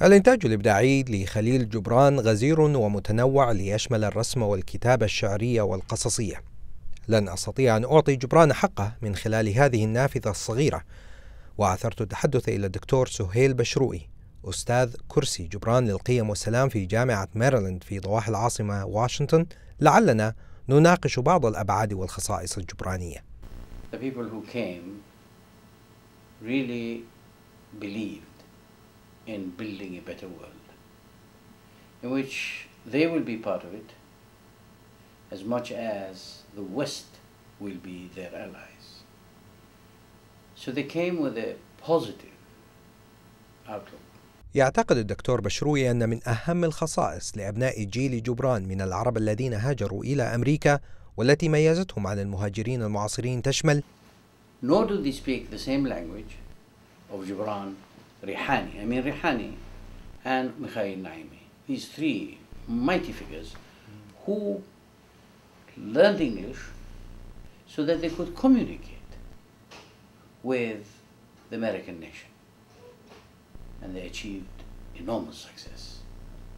الإنتاج الإبداعي لخليل جبران غزير ومتنوع ليشمل الرسم والكتابة الشعرية والقصصية. لن أستطيع أن أعطي جبران حقه من خلال هذه النافذة الصغيرة، وأثرت التحدث إلى الدكتور سهيل بشروي، أستاذ كرسي جبران للقيم والسلام في جامعة ميريلاند في ضواحي العاصمة واشنطن، لعلنا نناقش بعض الأبعاد والخصائص الجبرانية. The people who came really believed in building a better world, in which they will be part of it as much as the West will be their allies. So they came with a positive outlook. يعتقد الدكتور بشروي أن من أهم الخصائص لأبناء جيل جبران من العرب الذين هاجروا إلى أمريكا والتي ميزتهم عن المهاجرين المعاصرين تشمل Nor do they speak the same language of Gibran, Rihani and Mikhail Naimi. These three mighty figures who learned English so that they could communicate with the American nation. And they achieved enormous success.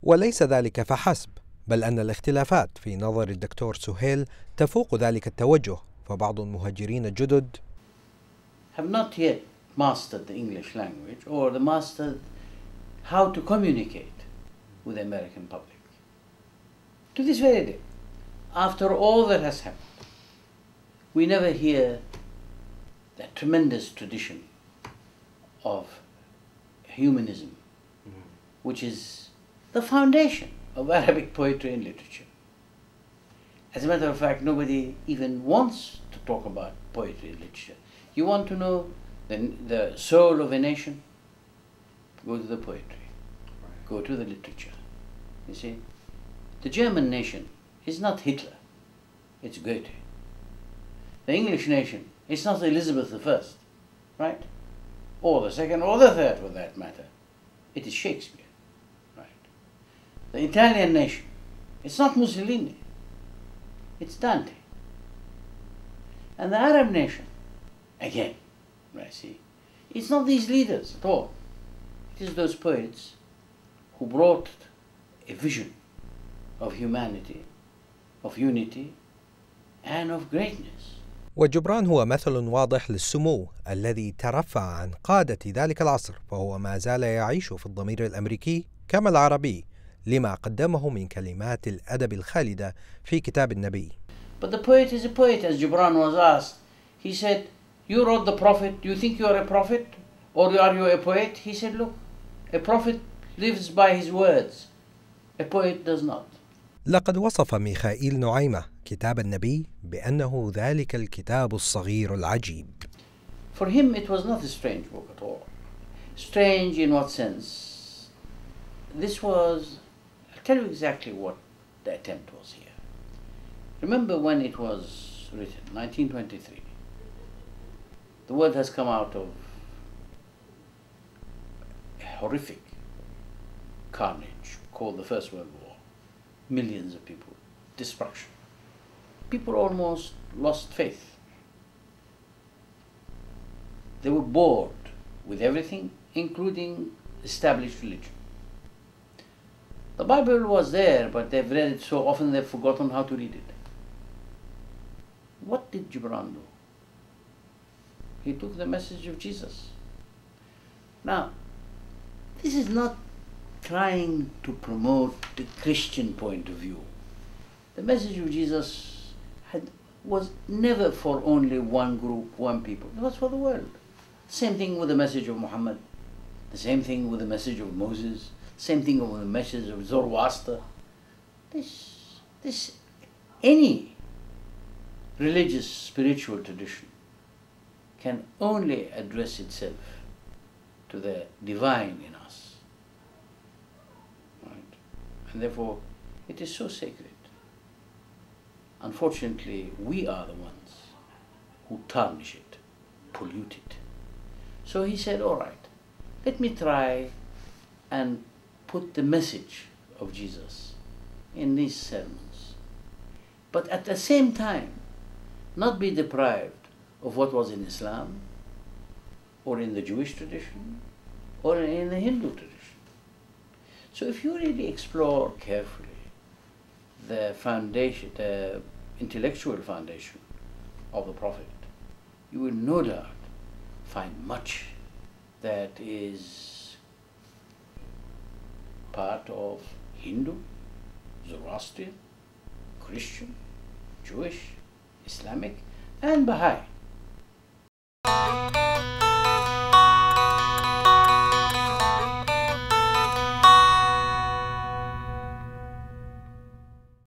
وليس ذلك فحسب، بل أن الاختلافات في نظر الدكتور سهيل تفوق ذلك التوجه، فبعض المهاجرين الجدد have not yet mastered the English language or mastered how to communicate with the American public. To this very day, after all that has happened, we never hear that tremendous tradition of humanism, which is the foundation of Arabic poetry and literature. As a matter of fact, nobody even wants to talk about poetry and literature. You want to know the soul of a nation? Go to the poetry, go to the literature. You see, the German nation is not Hitler, it's Goethe. The English nation is not Elizabeth I, right? Or the second or the third for that matter. It is Shakespeare, right? The Italian nation, it's not Mussolini, it's Dante. And the Arab nation, again, I see, it's not these leaders at all. It is those poets who brought a vision of humanity, of unity, and of greatness. وجبران هو مثل واضح للسمو الذي ترفع عن قادة ذلك العصر، فهو ما زال يعيش في الضمير الأمريكي كما العربي لما قدمه من كلمات الأدب الخالدة في كتاب النبي. But the poet is a poet, as Gibran was asked. He said, you wrote the prophet, you think you are a prophet? Or are you a poet? He said, look, a prophet lives by his words. A poet does not. لقد وصف ميخائيل نعيمة كتاب النبي بأنه ذلك الكتاب الصغير العجيب. For him it was not a strange book at all. Strange in what sense? This was, I'll tell you exactly what the attempt was here. Remember when it was written, 1923. The world has come out of a horrific carnage called the First World War. Millions of people, destruction. People almost lost faith. They were bored with everything, including established religion. The Bible was there, but they've read it so often they've forgotten how to read it. What did Gibran do? He took the message of Jesus. Now, this is not trying to promote the Christian point of view. The message of Jesus was never for only one group, one people. It was for the world. Same thing with the message of Muhammad. The same thing with the message of Moses. Same thing with the message of Zoroaster. Any religious, spiritual tradition can only address itself to the divine in us. Right? And therefore, it is so sacred. Unfortunately, we are the ones who tarnish it, pollute it. So he said, all right, let me try and put the message of Jesus in these sermons. But at the same time, not be deprived of what was in Islam, or in the Jewish tradition, or in the Hindu tradition. So if you really explore carefully the foundation, the intellectual foundation of the Prophet, you will no doubt find much that is part of Hindu, Zoroastrian, Christian, Jewish, Islamic, and Baha'i.